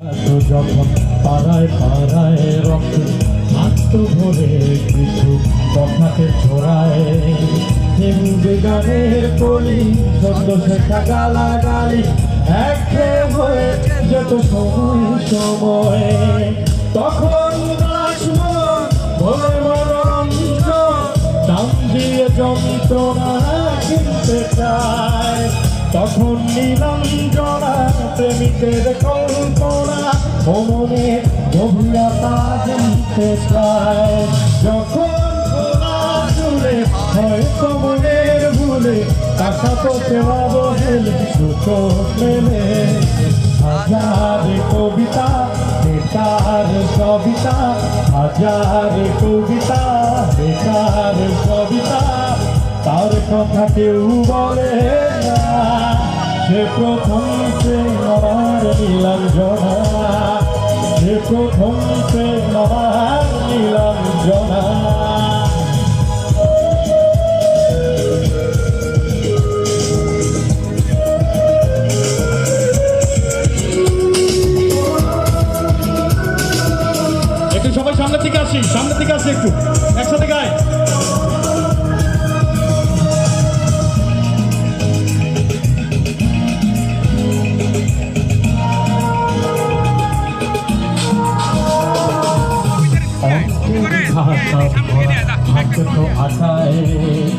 যখন পাড়ায় পাড়ায় রক্ত আত্ম ভরে কিছু কথাকে ছড়ায় হিন্দি গানের কলি শব্দ শেখা গালাগালি একঘেয়ে হয়ে যত সময় সময় তখন ভোরের মনোরঞ্জন দাম দিয়ে যন্ত্রণা কিনতে চায় তখন নীলাঞ্জনা প্রেমিকের কল্পনা মনে গভীরতা জানতে চায় যখন খোলা জুড়ে হয়তো মনের ভুলে কাকা তো সেবা বহেলে দুটো মেলে হাজারে কবিতা বেকার কবিতা হাজারে কবিতা বেকার কবিতা তার কথা কেউ বলে না সে প্রথম সে আমার নীলাঞ্জনা সে প্রথম সে আমার নীলাঞ্জনা একটু সবাই সামনের দিকে আসি একটু একসাথে গায় ভাষা আশায়